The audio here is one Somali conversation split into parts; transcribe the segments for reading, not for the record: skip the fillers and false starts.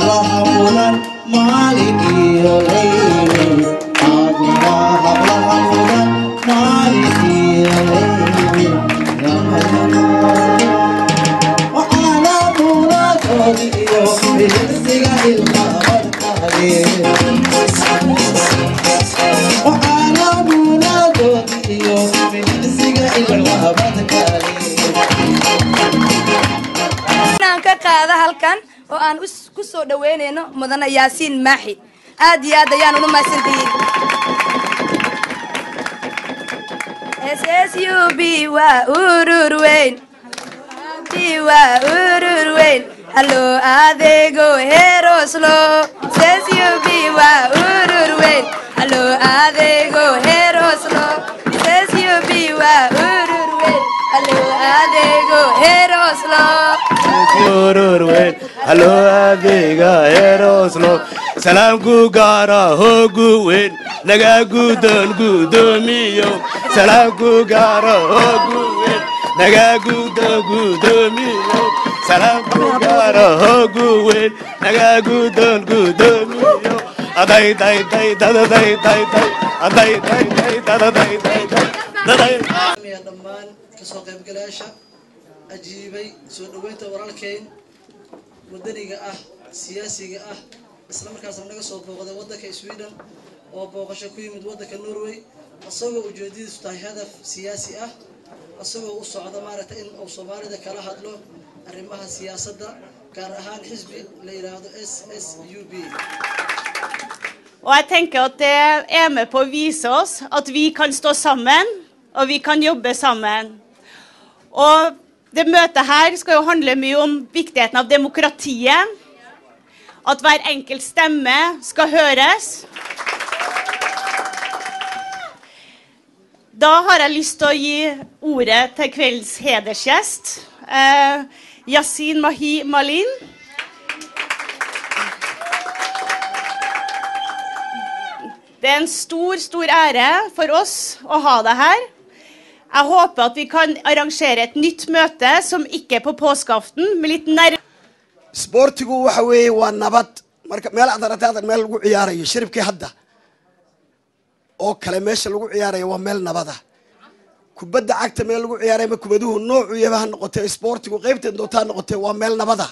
hablaha maaliniyo leyli hablaha maaliniyo leyli waxaana munaadodiyo milisiga ilqabarkale waxaana munaadodiyo milisiga ilqabarkale ka qaada halkan oo aan ku soo dhaweynayno mudana yaasiin maaxi aad iyo aad ayaan u mahadsantihiin SSUB waa urur weyn hallo adeego heeroslo SSUB waa urur weyn hallo adeego heeroslo SSUB waa urur weyn hallo adeego heeroslo Hello, Adiga, Eroslo. Salam Gugara, Hoguin, Nagagudan, Gudumio. Salam Gugara, Hoguin, Nagagudan, Gudumio. Salam Gugara, Hoguin, Nagagudan, Gudumio. Aday, day, day, day, day, day, day, aday, day, day, day, day, day, day. أجيبي سود وين تورالكين مدنية سياسية إسلام كاسم نجا صوب بوقت ودك السويدن أو بوقت شكوي من ودك النرويج الصوب وجديد ستاي هدف سياسي الصوب والصعدة مارة إن أو صومالي ده كره هدلو الرمها سياسة ده كرهان حزبي ليرادو SSUB. Og jeg tenker at det er med på å vise oss at vi kan stå sammen, og vi kan jobbe sammen. Og det møtet her skal jo handle mye om viktigheten av demokratiet, at hver enkelt stemme skal høres. Da har jeg lyst til å gi ordet til kveldens hedersgjest, Yasin Malin. Det er en stor ære for oss å ha deg her. Jeg håper at vi kan arrangere et nytt møte som ikke på påskeaften, med litt nærmere. Sportigu waxa weeye waa nabad marka meel adarataada meel lagu ciyaarayo shiribkii hadda oo kale meesha lagu ciyaarayo waa meel nabada kubadda cagta meel lagu ciyaarayo ma kubaduhu nooc u yahay noqotay sportigu qaybteed doontaa noqotay waa meel nabada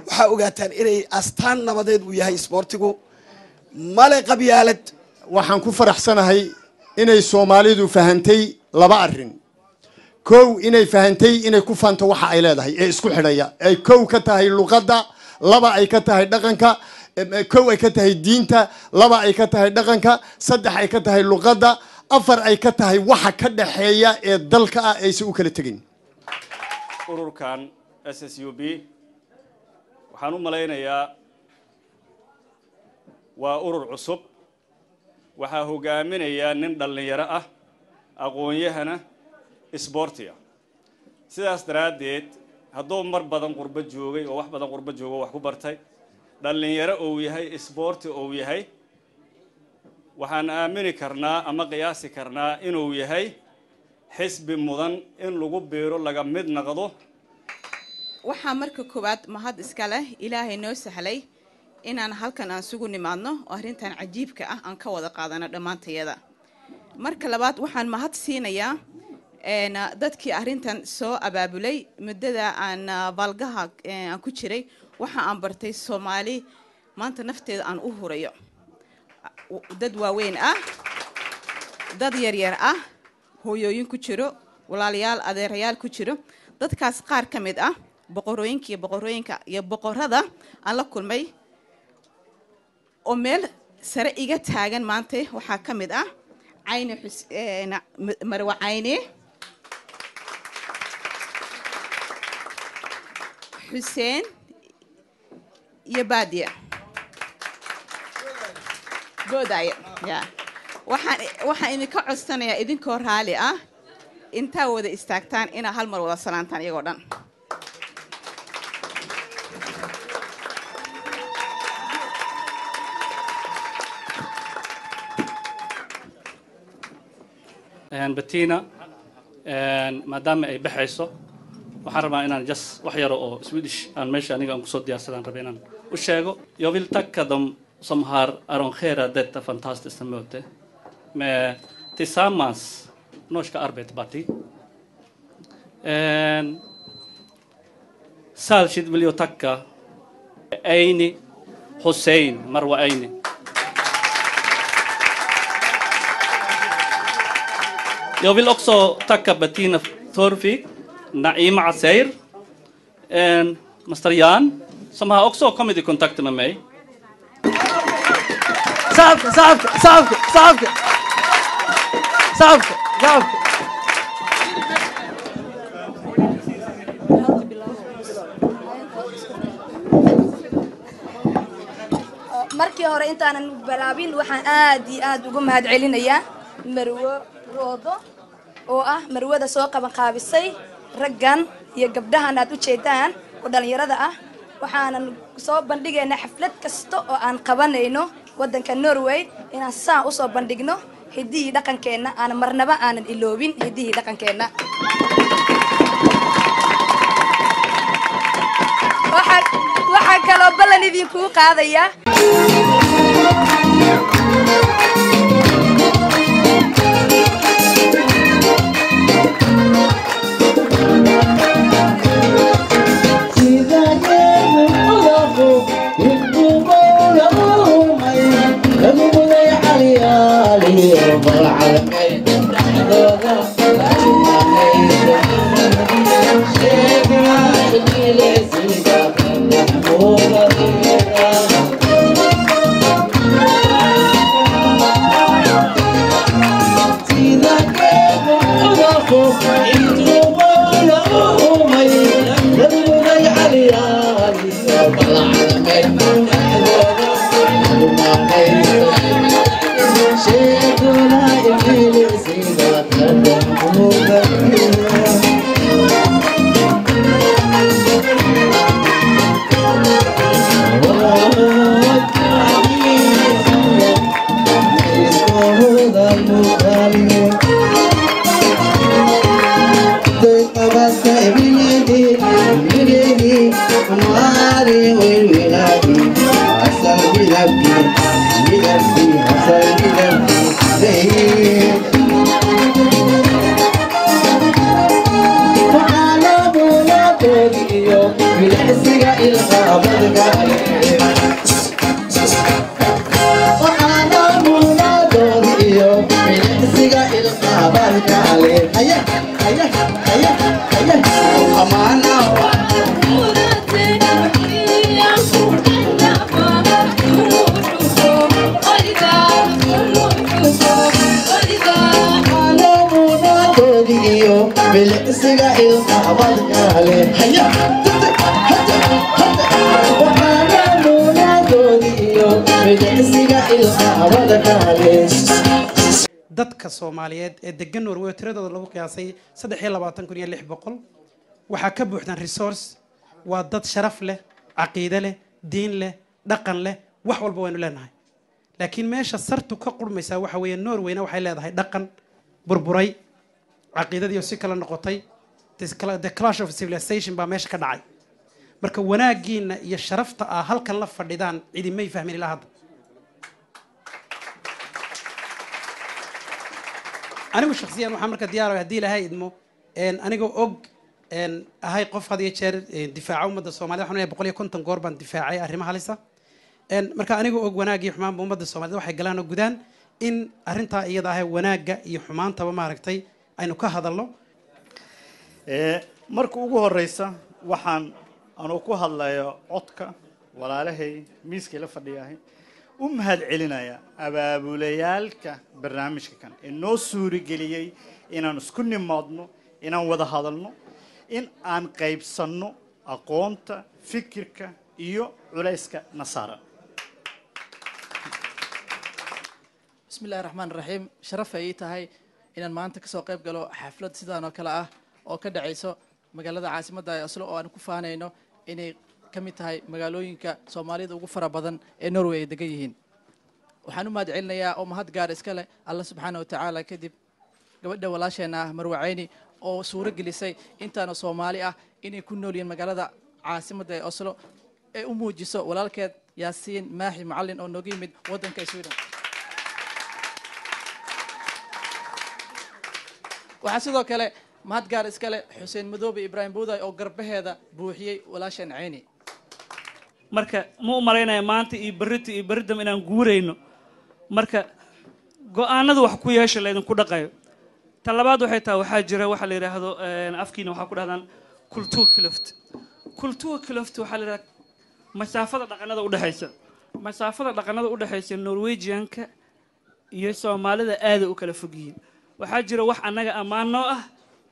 waxa ogaataan inay astaan nabadeed u yahay sportigu male qabyaalad waxaan ku faraxsanahay inay Soomaalidu fahantay laba arrin kow inay fahantay inay ku faanto waxa ay leedahay ee isku xidhaya ay kow ka tahay luqadda laba ay ka tahay dhaqanka kow ay ka tahay diinta laba ay ka tahay dhaqanka saddex ay ka tahay luqadda afar ay ka tahay waxa ka dhaxeeya ee dalka ah ay si u kala tagin ururkan SSUB waxaan u maleynayaa waa urur cusub waxa hogaaminaya nin dhalinyaro ah aqoon-yahana isboortiga sidaas daraadeed hadduu mar badan qurba joogay oo wax badan qurba joogo wax ku bartay dhalinyaro oo yahay isboorti oo yahay waxaan aamini karnaa ama qiyaasi karnaa inuu yahay xisbi mudan in lagu beero laga mid noqdo waxaa marka koowaad mahad iska leh ilaahay noo sahlay inaan halkan aan sugu nimaadno oo arrintan cajiibka ah aan ka wada qaadano dhammaantayada marka labaad waxaan mahad siinayaa dadkii arrintan soo abaabulay muddada aan balgaha aan ku jiray waxa aan bartay Soomaali maanta nafteeda aan u hurayo dad waaweyn ah dad yar ah hooyooyin ku jiro walaalayaal adeerayaal ku jiro dadkaas qaar ka mid ah boqorooyinka iyo boqorada aan la kulmay oo meel sare iga taagan maanta waxa ka mid ah Ayne Marwa Ayne Hussein iyo Badia Godaya ya waxaan idinka codsanayaa idinkoo raali ah inta wada istaagtaan ina hal mar wada salaantaan iyagoo dhan Bettina maadaama ay baxayso waxaan rabaa inaan just wax yaro oo Swedish aan meesha aniga aan kusoo diyaarsadaan rabay inaan u sheego. Jag vill tacka dem som har arrangerat detta fantastiska möte med tillsammans Norska Arbeiderparti. Särskilt vill jag tacka Eini Hussein Marwa Eini. Jag vill också tacka Bettina Torfik, Naima Aseir, Master Jan, som har också kommit i kontakt med mig. Savke. markii hore intaanan balaabin waxaan aad iyo aad ugu mahad celinayaa Marwo Roodo oo ah marwada soo qaban qaabisay raggan iyo gabdhahan aad u jeedaan oo dhalinyarada ah. waxaanan soo bandhigaynaa xaflad kasta oo aan qabanayno wadanka Norway inaan saa u soo bandhigno hidii dhaqankeena aan marnaba aanan iloobin hidii dhaqankeena. waxa kaloo ballan idinku qaadaya dadka Soomaaliyeed ee degan Norway tiradooda lagu qiyaasay 23,600 waxa ka buuxdan resource waa dad sharaf leh aqoon leh diin leh dhaqan leh wax walba waynu leenahay laakiin meesha sartu ka qurmaysa waxa weeye Norwayna waxay leedahay dhaqan burburay aqoonadiyo si kala noqotay the clash of civilization ba meesha ka dhacay marka wanaagiina iyo sharafta ah halkan la fadhidaan cidimay fahmin ilaa hadda anigu shakhsiyan waxaan marka diyaar ah hadii ilaahay idmo aniga og ahay qof had iyo jeer difaaca ummadda Soomaaliyeed waxaan leeyahay 150 goor baan difaacay arrimaha halisa marka aniga og wanaagii xumaan ummadda Soomaaliyeed waxay galaan oo gudaan in arinta iyada ah wanaaga iyo xumaantaba maaragtay aynu ka hadalno marka ugu horeysa waxaan anu ku hadlayo codka walaalahay miiska la fadhiyahay mahad celinaya abaabulayaalka barnaamijka kan inoo suuri galiyay inaan isku nimaadno inaan wada hadalno in aan qaybsanno aqoonta fikirka iyo culayska nasaara bismillaahir rahmaanir rahiim sharaf ay tahay inaan maanta ka soo qayb galo xaflad sidaan oo kale ah oo ka dhacayso magaalada caasimadda Oslo oo aan ku faanayno inay kamid tahay magaalooyinka Soomaalida ugu fara badan ee Norway ay degan yihiin waxaan u mahad celinayaa oo mahad gaar iska leh Allah subhanahu wa ta'ala kadib gabadha walaasheena Marwa Eini oo suuro gelisay intaana Soomaali ah inay ku nool yihiin magaalada caasimadda ee Oslo ee u muujiso walaalkeed Yaasiin Maaxi Macallin oo nooga yimid waddanka Sweden. waxaa sidoo kale mahad gaar iskale Xuseen Madoobe Ibraahim Buuday oo garbaheeda buuxiyey walaashan Ceyni. marka ma u maleynaya maanta iyo berridam inaan guurayno marka go'aanadu wax ku yeesha leedin ku dhaqayo ta labaad waxay tahay waxaa jira waxa la yiraahdo afkiina waxa ku dhahdaan kultuur kloft waxa la yiraahdaa masaafada dhaqanada u dhaxaysa Norwegianka iyo Soomaalida aad u kala fog yihiin waxaa jira wax anaga amaano ah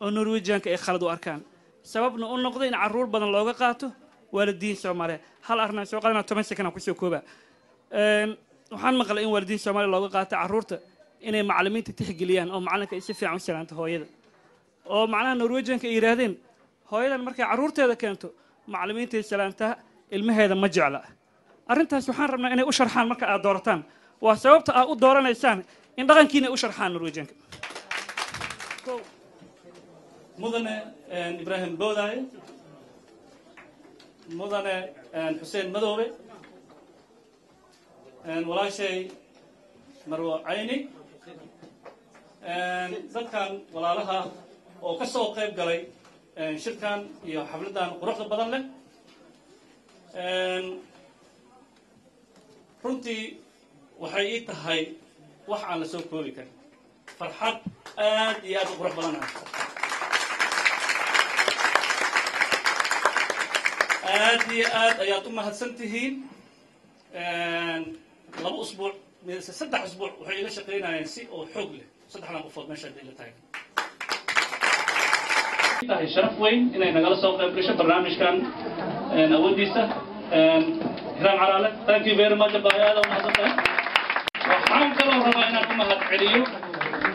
oo Norwegianka ay khalad u arkaan sababna u noqday in caruur badan looga qaato waalidiin Soomaaliyeed hal arna soo qaadana 10 second ku soo kooba waxaan maqlay in waalidiin Soomaaliyeed looga qaato caruurta inay macallimiinta tixgeliyaan oo macalinka ay si fiican u salaanto hooyada oo macnaha Norwegianka ay yiraahdeen hooyadan markay caruurteeda keento macallimiinta ay salaantaa ilmaheeda ma jecla arrintaas waxaan rabnaa inay u sharxaan marka aad doorataan waa sababta aad u dooranaysaan in dhaqankiina u sharxaan Norwegianka mudane Ibraahim Buuday mudane Xuseen Madoobe walaashay Marwo Ceyni dadkan walaalaha oo ka soo qayb galay shirkan iyo xafladan quruxda badan leh runtii waxay ii tahay wax aan la soo koobi karin farxad aad iyo aad u qurux badan aad iyo aad ayaad u mahadsantihiin 2 usbuuc mise 3 usbuuc waxay ila shaqeynayeen si oo xoog leh 3 qofood meesha ay la tahay tahay sharaf weyn inay nagala soo qayb gasho barnaamijkan awoodiisa Hiram Caraale thank you very much baayada mahadsantahay waxaan kaloo rabaa inaan u mahad celiyo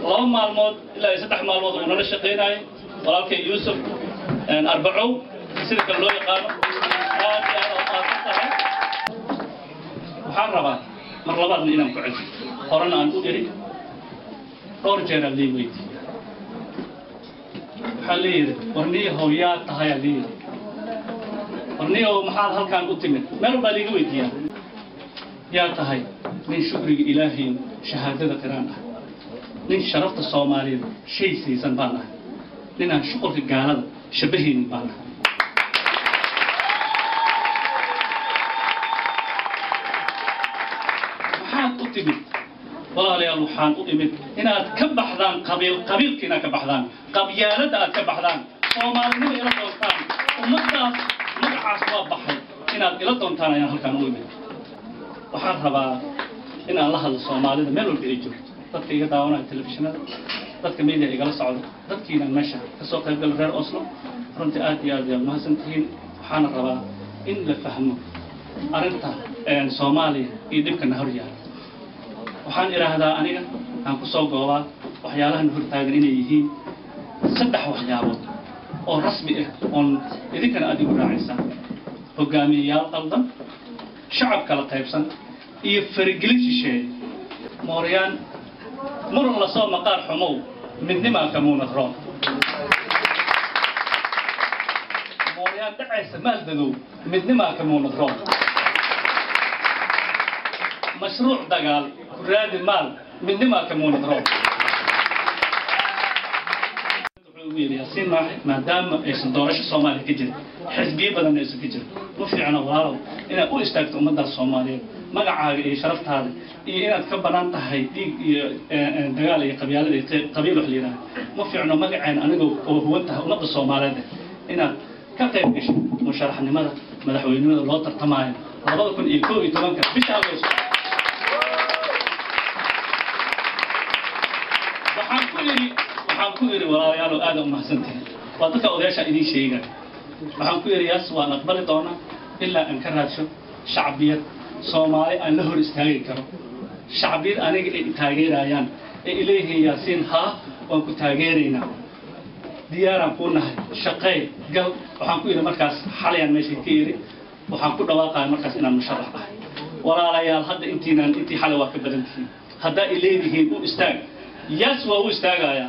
2 maalmood ilaa 3 maalmood oo nala shaqeynayay walaalkay Yuusuf Arbacow sida kale loo yaqaano aad iyo aad u mahadsantahay waxaan rabaa mar labaadna inaan ku celiyo horena aan u iri dhowr jeer aan lii weydiiyey waxaa leeyahay warniyo hooyaa tahay leeyahay warniyo maxaad halkaan u timid meel baa liiga weydiiyaa yaa tahay min shukriga ilaahay shahaadada qiraan ah nin sharafta Soomaaliyeed shay siisan baan ah ninaan shukrka gaalada shabahin baan ah walaalayaal waxaan u imid inaad ka baxdaan qabiilkiina ka baxdaan qabyaalada aad ka baxdaan Soomaalinimo ila doontaan ummadaas magacaas waa baxay inaad ila doontaan ayaan halkaan u imid waxaan rabaa in aan la hadlo Soomaalida meel walba ay joogto dadka iga daawanaya telefishinada dadka media igala socda dadkiina meesha ka soo qayb galay reer Oslo runtii aad iyo aad mahadsantihiin waxaan rabaa in la fahmo arrinta Soomaaliya iyo dhibkana hor yaala waxaan iraahdaa aniga aan ku soo goobaa waxyaalahan hortaagan inay yihiin 3 waxyaabood oo rasmi ah oo idinkana aad igu raacaysaa hogaamiyayaal qaldan shacab kala qaybsan iyo faragelin shisheeye mooryaan mar la soo maqaar xumow midnima kamuuna roon mooryaan dhacaysa maaldadow midnima kamuuna roon مشروع دجال كراد المال من دماء كمون ضرب. ياسين ما دام يصدرش الصومالي كجر حزبي بدنا يسوي كجر وفي عنا وراو إن أقول استاكت أمد الصومالي ما قاعد شرفت هذا إن أتكبر أنت هاي دجال قبيلة حلينا ما في عنا ما قاعد أنا هو أنت أمد الصومالي ده إن كتير إيش مشارح نمرة مدحوين نمرة الله ترتماين الله يكون يكون يتمنى بيشاويش waxaan ku iri walaalayaal aad u mahadsantahay waa dadka odayaasha idin sheegay waxaan ku iri yaas waan aqbali doonaa ilaa aan ka raadsho shacbiyad Soomaali aan la hor istaagi karo shacbiyad aniga ay taageerayaan ee ilaahay yaasiin waan ku taageeraynaa diyaaraan ku nahay shaqay gal waxaan ku iri markaas xalayaan meesha ka iri waxaan ku dhawaaqay markaas inaan musharax ahay walaalayaal hadda intii xalay waa ka badan tihiin hadda ileedihiin u istaag يس وهو استاجايا.